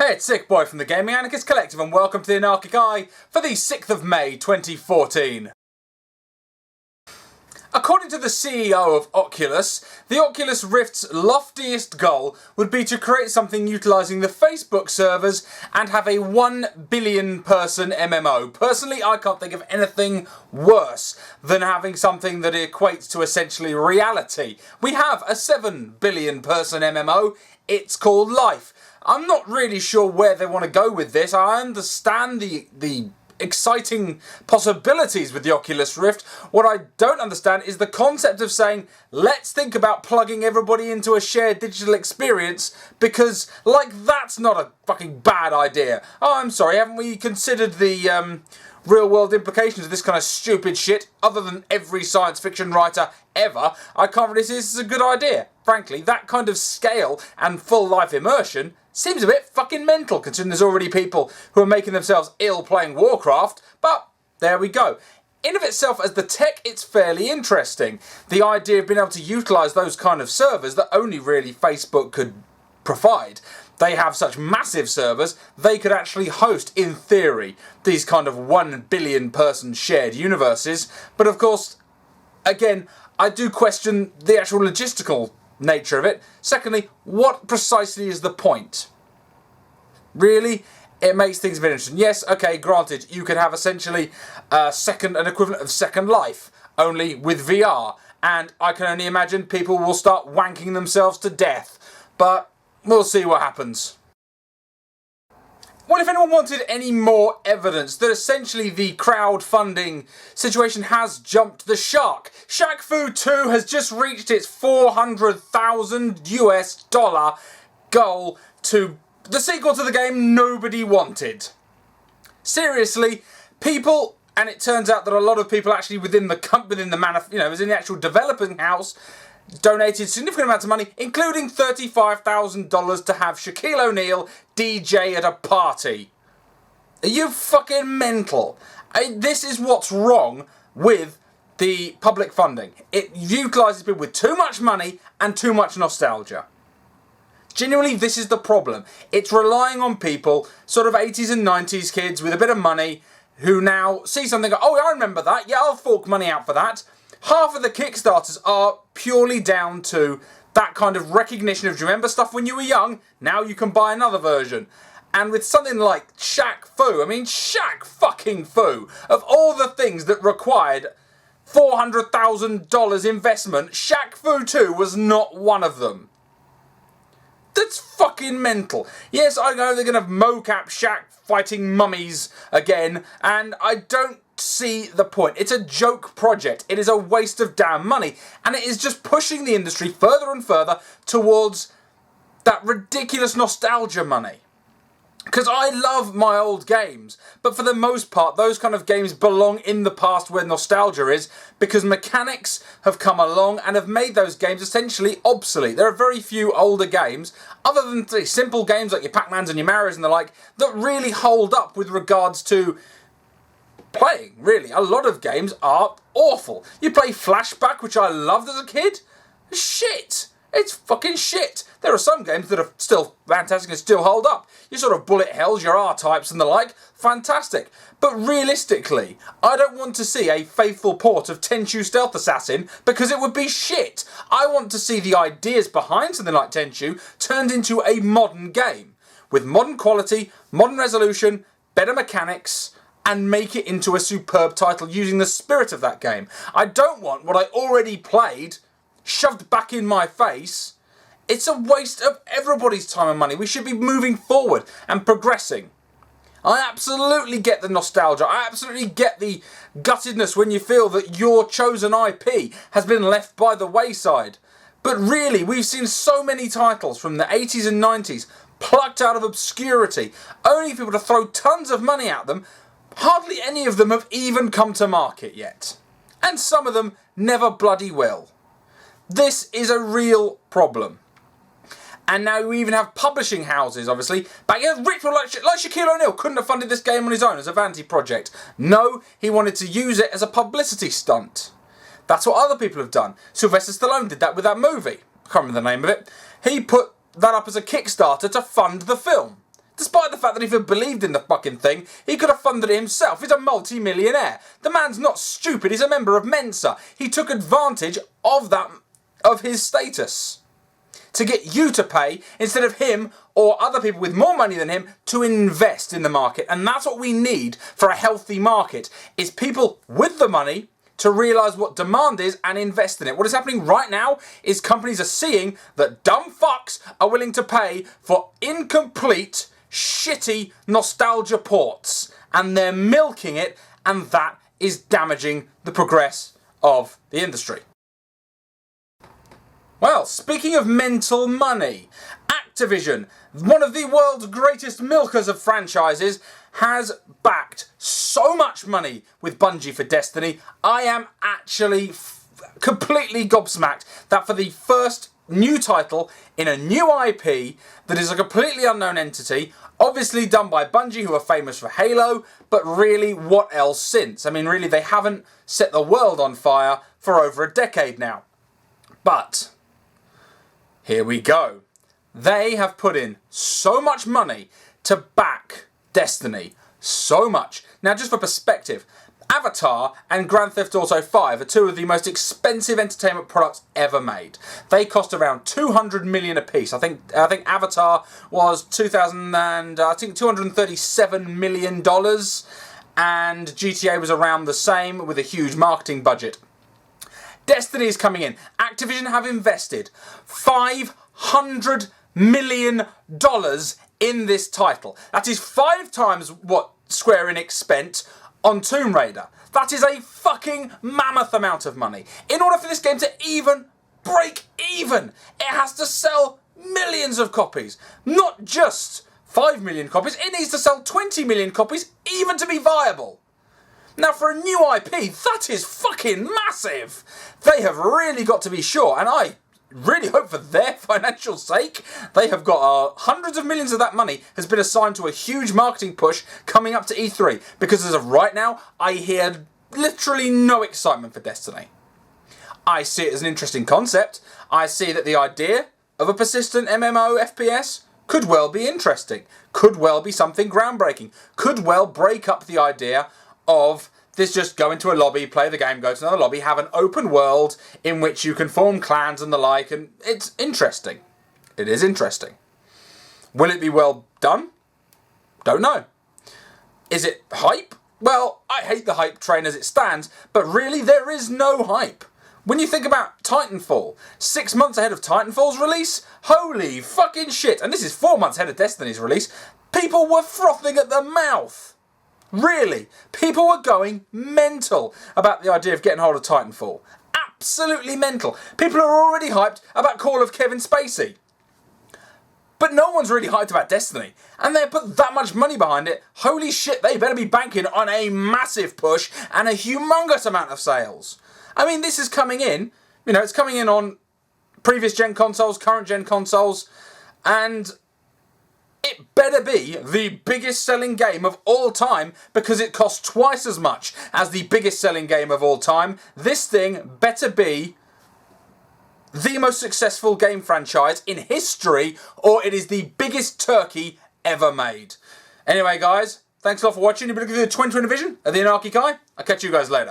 Hey, it's SickBoy from the Gaminganarchist Collective and welcome to the Anarchic Eye for the 6th of May 2014. According to the CEO of Oculus, the Oculus Rift's loftiest goal would be to create something utilising the Facebook servers and have a 1 billion person MMO. Personally, I can't think of anything worse than having something that equates to essentially reality. We have a 7 billion person MMO, it's called Life. I'm not really sure where they want to go with this. I understand the exciting possibilities with the Oculus Rift. What I don't understand is the concept of saying, let's think about plugging everybody into a shared digital experience, because, like, that's not a fucking bad idea. Oh, I'm sorry, haven't we considered the real-world implications of this kind of stupid shit, other than every science fiction writer ever? I can't really see this as a good idea. Frankly, that kind of scale and full-life immersion seems a bit fucking mental, considering there's already people who are making themselves ill playing Warcraft, but there we go. In of itself, as the tech, it's fairly interesting. The idea of being able to utilise those kind of servers that only really Facebook could provide. They have such massive servers, they could actually host, in theory, these kind of 1 billion person shared universes. But of course, again, I do question the actual logistical nature of it. Secondly, what precisely is the point? Really? It makes things a bit interesting. Yes, okay, granted, you could have essentially an equivalent of Second Life, only with VR, and I can only imagine people will start wanking themselves to death, but we'll see what happens. What if anyone wanted any more evidence that essentially the crowdfunding situation has jumped the shark? Shaq Fu 2 has just reached its $400,000 goal to the sequel to the game nobody wanted. Seriously, people, and it turns out that a lot of people actually within the actual developing house, donated significant amounts of money, including $35,000 to have Shaquille O'Neal DJ at a party. Are you fucking mental? This is what's wrong with the public funding. It utilises people with too much money and too much nostalgia. Genuinely, this is the problem. It's relying on people, sort of 80s and 90s kids with a bit of money, who now see something and go, oh, I remember that, yeah, I'll fork money out for that. Half of the Kickstarters are purely down to that kind of recognition of, do you remember stuff when you were young? Now you can buy another version. And with something like Shaq Fu, I mean, Shaq fucking Fu, of all the things that required $400,000 investment, Shaq Fu 2 was not one of them. That's fucking mental. Yes, I know they're going to mocap Shaq fighting mummies again, and I don't see the point. It's a joke project. It is a waste of damn money, and it is just pushing the industry further and further towards that ridiculous nostalgia money. Because I love my old games, but for the most part, those kind of games belong in the past where nostalgia is, because mechanics have come along and have made those games essentially obsolete. There are very few older games, other than simple games like your Pac-Mans and your Marios and the like, that really hold up with regards to playing, really. A lot of games are awful. You play Flashback, which I loved as a kid. Shit. It's fucking shit. There are some games that are still fantastic and still hold up. Your sort of bullet hells, your R-types and the like, fantastic. But realistically, I don't want to see a faithful port of Tenchu Stealth Assassin because it would be shit. I want to see the ideas behind something like Tenchu turned into a modern game with modern quality, modern resolution, better mechanics, and make it into a superb title using the spirit of that game. I don't want what I already played shoved back in my face. It's a waste of everybody's time and money. We should be moving forward and progressing. I absolutely get the nostalgia. I absolutely get the guttedness when you feel that your chosen IP has been left by the wayside. But really, we've seen so many titles from the 80s and 90s plucked out of obscurity, only for people to throw tons of money at them. Hardly any of them have even come to market yet. And some of them never bloody will. This is a real problem. And now we even have publishing houses, obviously. But yeah, rich people like Shaquille O'Neal couldn't have funded this game on his own as a vanity project. No, he wanted to use it as a publicity stunt. That's what other people have done. Sylvester Stallone did that with that movie. I can't remember the name of it. He put that up as a Kickstarter to fund the film. Despite the fact that if he believed in the fucking thing, he could have funded it himself. He's a multi-millionaire. The man's not stupid, he's a member of Mensa. He took advantage of his status to get you to pay instead of him or other people with more money than him to invest in the market. And that's what we need for a healthy market, is people with the money to realise what demand is and invest in it. What is happening right now is companies are seeing that dumb fucks are willing to pay for incomplete, shitty nostalgia ports, and they're milking it, and that is damaging the progress of the industry. Well, speaking of mental money, Activision, one of the world's greatest milkers of franchises, has backed so much money with Bungie for Destiny. I am actually completely gobsmacked that for the first new title in a new IP that is a completely unknown entity, obviously done by Bungie, who are famous for Halo, but really, what else since? I mean, really, they haven't set the world on fire for over a decade now. But here we go. They have put in so much money to back Destiny. So much. Now, just for perspective, Avatar and Grand Theft Auto 5 are two of the most expensive entertainment products ever made. They cost around $200 million a piece. I think Avatar was $237 million, and GTA was around the same with a huge marketing budget. Destiny is coming in. Activision have invested $500 million in this title. That is 5 times what Square Enix spent on Tomb Raider. That is a fucking mammoth amount of money. In order for this game to even break even, it has to sell millions of copies. Not just 5 million copies, it needs to sell 20 million copies even to be viable. Now, for a new IP, that is fucking massive. They have really got to be sure, and I really hope for their financial sake, they have got hundreds of millions of that money has been assigned to a huge marketing push coming up to E3. Because as of right now, I hear literally no excitement for Destiny. I see it as an interesting concept. I see that the idea of a persistent MMO FPS could well be interesting. Could well be something groundbreaking. Could well break up the idea of this just go into a lobby, play the game, go to another lobby, have an open world in which you can form clans and the like, and it's interesting. It is interesting. Will it be well done? Don't know. Is it hype? Well, I hate the hype train as it stands, but really there is no hype. When you think about Titanfall, 6 months ahead of Titanfall's release, holy fucking shit, and this is 4 months ahead of Destiny's release, people were frothing at the mouth. Really, people were going mental about the idea of getting hold of Titanfall. Absolutely mental. People are already hyped about Call of Kevin Spacey. But no one's really hyped about Destiny. And they put that much money behind it. Holy shit, they better be banking on a massive push and a humongous amount of sales. I mean, this is coming in. You know, it's coming in on previous gen consoles, current gen consoles, and it better be the biggest selling game of all time because it costs twice as much as the biggest selling game of all time. This thing better be the most successful game franchise in history, or it is the biggest turkey ever made. Anyway, guys, thanks a lot for watching. You've been looking at the 2020 vision of the Anarchic Eye. I'll catch you guys later.